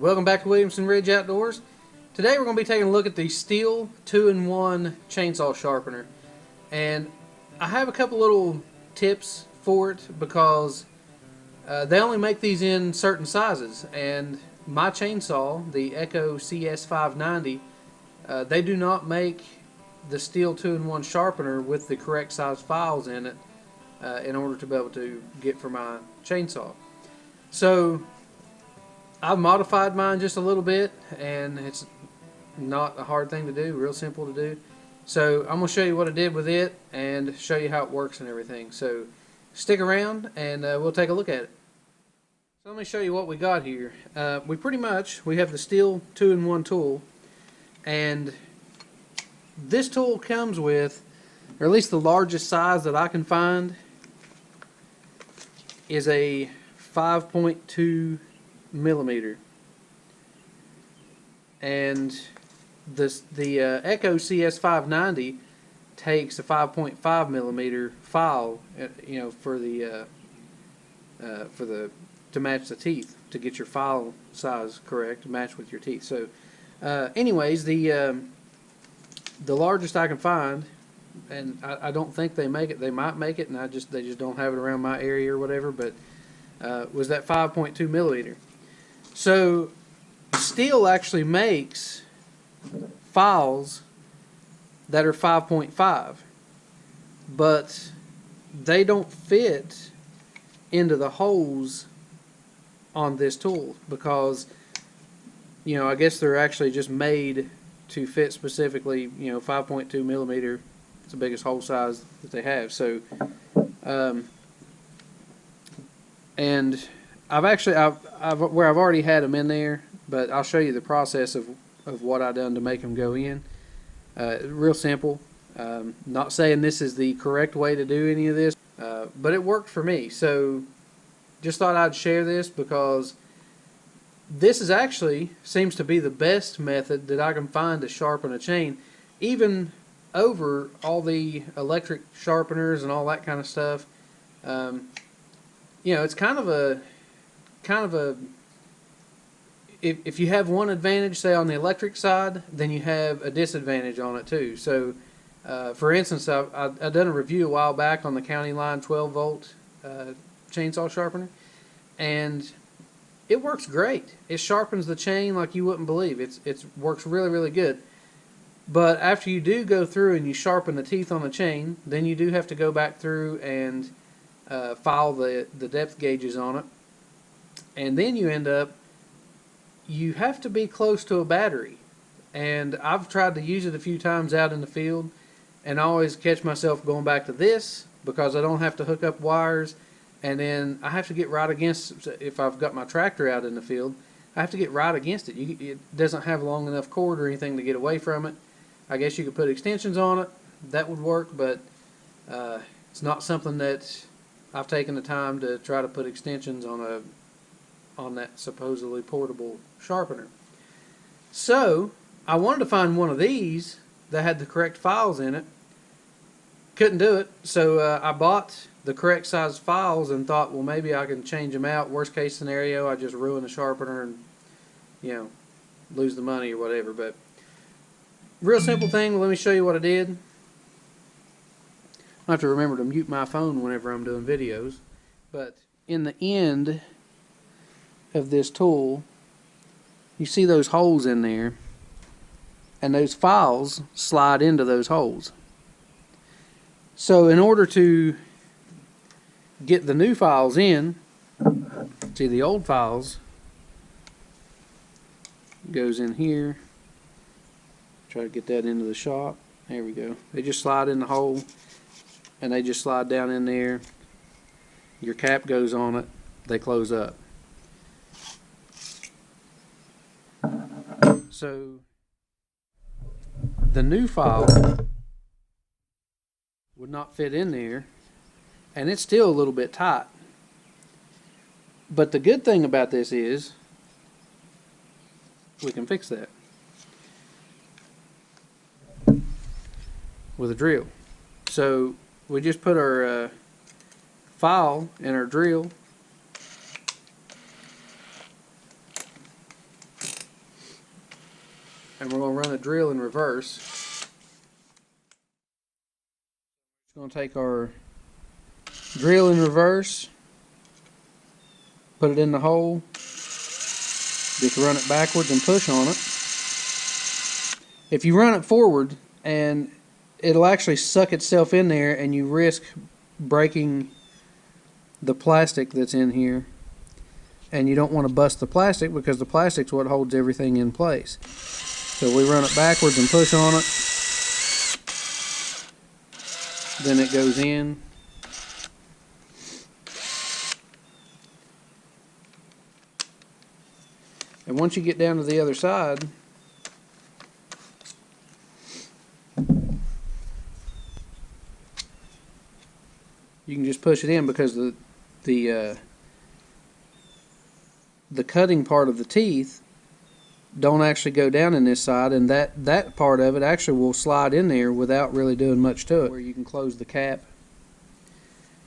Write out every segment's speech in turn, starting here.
Welcome back to Williamson Ridge Outdoors. Today we're going to be taking a look at the Stihl 2-in-1 chainsaw sharpener. And I have a couple little tips for it because they only make these in certain sizes. And my chainsaw, the Echo CS-590, they do not make the Stihl 2-in-1 sharpener with the correct size files in it in order to be able to get for my chainsaw. So I've modified mine just a little bit, and it's not a hard thing to do, real simple to do. So I'm going to show you what I did with it and show you how it works and everything. So stick around and we'll take a look at it. So let me show you what we got here. We have the Stihl 2-in-1 tool, and this tool comes with, or at least the largest size that I can find, is a 5.2 millimeter, and the Echo CS-590 takes a 5.5 millimeter file, for the to match the teeth, to get your file size correct, to match with your teeth. So, anyways, the largest I can find, and I don't think they make it. They might make it, and they just don't have it around my area or whatever. But was that 5.2 millimeter. So Stihl actually makes files that are 5.5, but they don't fit into the holes on this tool because, I guess they're actually just made to fit specifically, 5.2 millimeter. It's the biggest hole size that they have. So, and I've already had them in there, but I'll show you the process of what I done to make them go in. Real simple. Not saying this is the correct way to do any of this, but it worked for me. So just thought I'd share this because this is actually seems to be the best method that I can find to sharpen a chain, even over all the electric sharpeners and all that kind of stuff. It's kind of a if you have one advantage, say on the electric side, then you have a disadvantage on it too. So for instance, I've done a review a while back on the County Line 12 volt chainsaw sharpener, and it works great. It sharpens the chain like you wouldn't believe. It works really, really good. But after you do go through and you sharpen the teeth on the chain, then you do have to go back through and file the depth gauges on it. And then you have to be close to a battery. And I've tried to use it a few times out in the field, and I always catch myself going back to this because I don't have to hook up wires, and then I have to get right against, if I've got my tractor out in the field, I have to get right against it. It doesn't have long enough cord or anything to get away from it. I guess you could put extensions on it. That would work, but it's not something that I've taken the time to try to put extensions on that supposedly portable sharpener. So I wanted to find one of these that had the correct files in it. Couldn't do it, so I bought the correct size files and thought, well, maybe I can change them out. Worst case scenario, I just ruin the sharpener and lose the money or whatever. But real simple thing. Let me show you what I did. I have to remember to mute my phone whenever I'm doing videos. But in the end of this tool, you see those holes in there, and those files slide into those holes. So in order to get the new files in, see, the old files goes in here. Try to get that into the shop. There we go. They just slide in the hole, and they just slide down in there. Your cap goes on it. They close up. So the new file would not fit in there, and it's still a little bit tight. But the good thing about this is we can fix that with a drill. So we just put our file in our drill, and we're going to run a drill in reverse. Just going to take our drill in reverse, put it in the hole, just run it backwards and push on it. If you run it forward, and it'll actually suck itself in there, and you risk breaking the plastic that's in here, and you don't want to bust the plastic because the plastic's what holds everything in place. So we run it backwards and push on it, then it goes in. And once you get down to the other side, you can just push it in, because the cutting part of the teeth don't actually go down in this side, and that part of it actually will slide in there without really doing much to it. Where you can close the cap,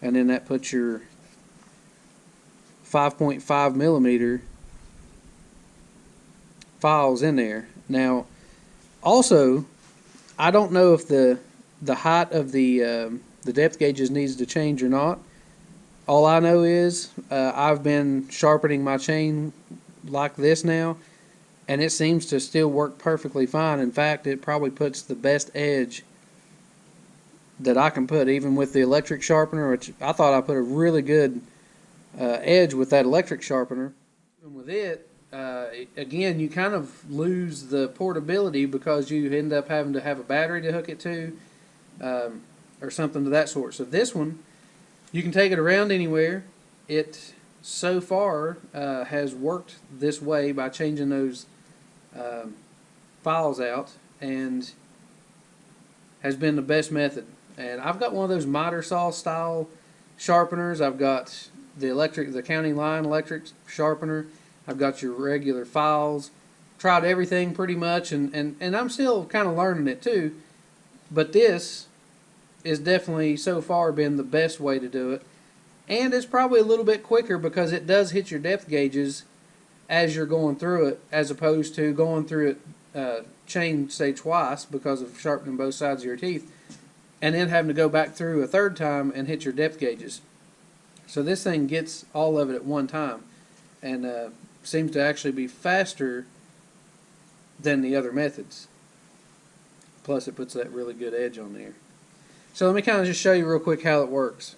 and then that puts your 5.5 millimeter files in there. Now, also, I don't know if the height of the depth gauges needs to change or not. All I know is I've been sharpening my chain like this now, and it seems to still work perfectly fine. In fact, it probably puts the best edge that I can put, even with the electric sharpener, which I thought I put a really good edge with that electric sharpener. And with it, again, you kind of lose the portability because you end up having to have a battery to hook it to, or something of that sort. So this one, you can take it around anywhere. It so far has worked this way by changing those files out, and has been the best method. And I've got one of those miter saw style sharpeners. I've got the county line electric sharpener. I've got your regular files. Tried everything pretty much, and I'm still kind of learning it too. But this is definitely so far been the best way to do it. And it's probably a little bit quicker because it does hit your depth gauges as you're going through it, as opposed to going through it chain, say, twice because of sharpening both sides of your teeth, and then having to go back through a third time and hit your depth gauges. So this thing gets all of it at one time, and seems to actually be faster than the other methods. Plus it puts that really good edge on there. So let me kind of just show you real quick how it works.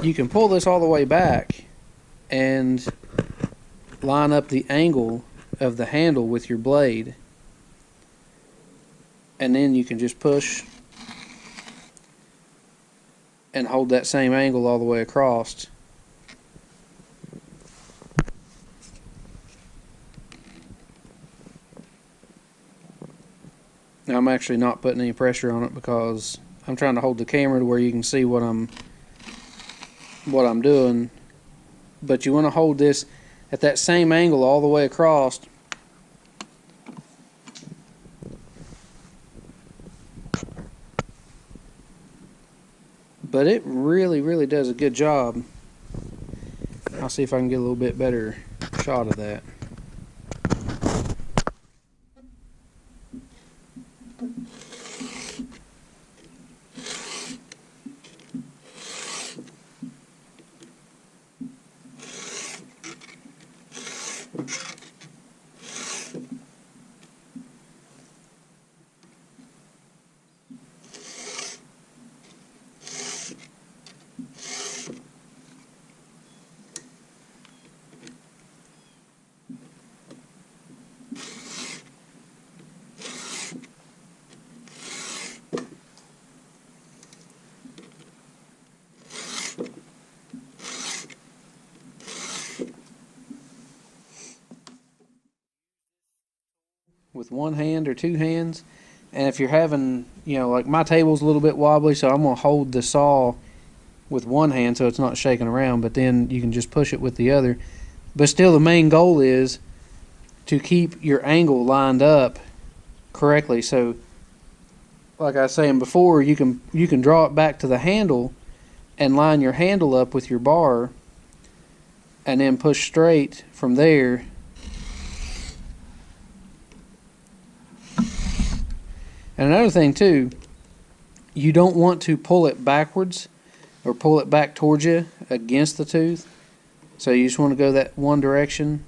You can pull this all the way back and line up the angle of the handle with your blade, and then you can just push and hold that same angle all the way across. Now I'm actually not putting any pressure on it because I'm trying to hold the camera to where you can see what I'm doing. But you want to hold this at that same angle all the way across. But it really does a good job. I'll see if I can get a little bit better shot of that. With one hand or two hands, and if you're having, like my table's a little bit wobbly, so I'm going to hold the saw with one hand so it's not shaking around, but then you can just push it with the other. But still, the main goal is to keep your angle lined up correctly. So like I was saying before, you can draw it back to the handle and line your handle up with your bar, and then push straight from there And another thing too, you don't want to pull it backwards or pull it back towards you against the tooth. So you just want to go that one direction.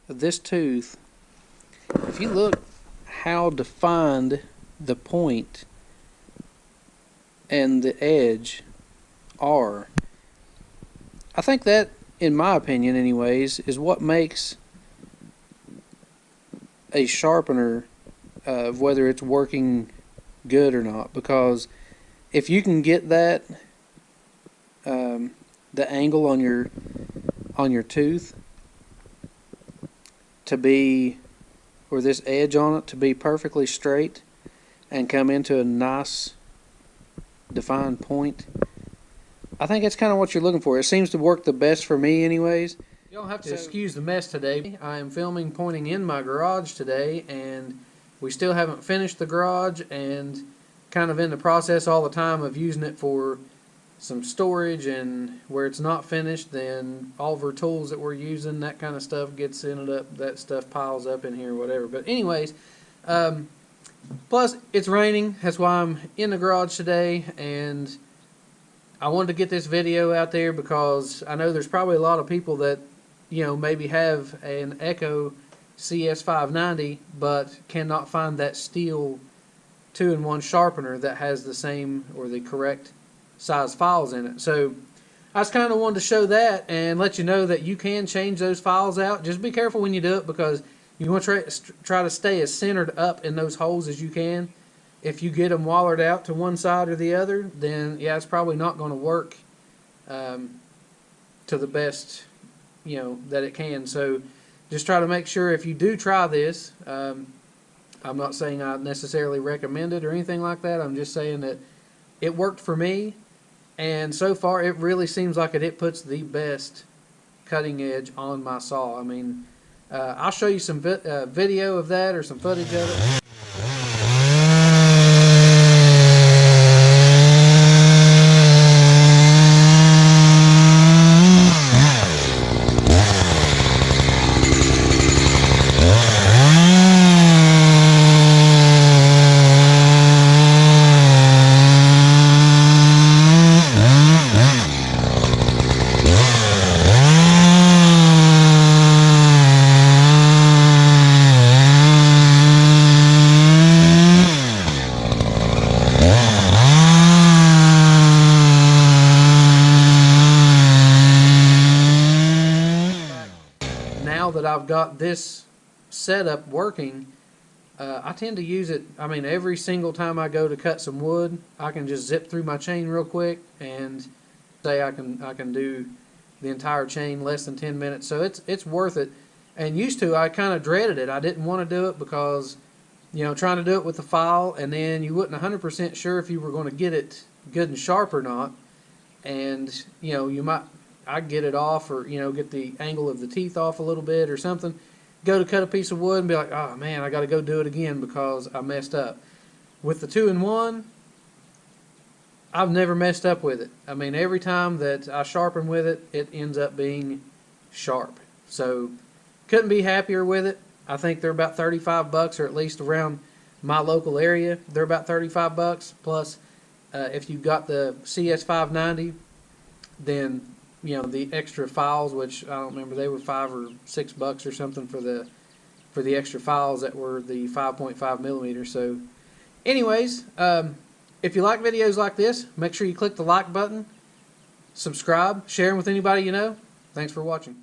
This tooth, if you look how defined the point and the edge are, I think that, in my opinion anyways, is what makes a sharpener, whether it's working good or not. Because if you can get that, the angle on your tooth to be, or this edge on it to be perfectly straight and come into a nice defined point, I think that's kind of what you're looking for. It seems to work the best for me anyways. You don't have to excuse the mess today. I am filming pointing in my garage today, and we still haven't finished the garage, and kind of in the process all the time of using it for some storage, and where it's not finished, then all of our tools that we're using, that kind of stuff gets ended up, that stuff piles up in here, whatever. But anyways, plus it's raining, that's why I'm in the garage today, and I wanted to get this video out there because I know there's probably a lot of people that, you know, maybe have an Echo CS-590 but cannot find that Stihl 2-in-1 sharpener that has the same or the correct size files in it. So I just kind of wanted to show that and let you know that you can change those files out. Just be careful when you do it, because you want to try to stay as centered up in those holes as you can. If you get them wallered out to one side or the other, then yeah, it's probably not going to work to the best, you know, that it can. So just try to make sure, if you do try this, I'm not saying I necessarily recommend it or anything like that. I'm just saying that it worked for me, and so far it really seems like it puts the best cutting edge on my saw. I mean, I'll show you some video of that, or some footage of it. Now that I've got this setup working, I tend to use it, I mean, every single time I go to cut some wood, I can just zip through my chain real quick and say I can do the entire chain less than 10 minutes. So it's worth it. And used to, I kind of dreaded it. I didn't want to do it because, you know, trying to do it with the file, and then you wasn't 100% sure if you were going to get it good and sharp or not. And, you know, I'd get it off, or, you know, get the angle of the teeth off a little bit or something, go to cut a piece of wood and be like, oh man, I got to go do it again because I messed up. With the 2-in-1, I've never messed up with it. I mean, every time that I sharpen with it, it ends up being sharp. So couldn't be happier with it. I think they're about 35 bucks, or at least around my local area, they're about 35 bucks. Plus, if you've got the CS-590, then, you know, the extra files, which I don't remember, they were $5 or $6 or something for the extra files that were the 5.5 millimeters. So anyways, if you like videos like this, make sure you click the like button, subscribe, share them with anybody you know. Thanks for watching.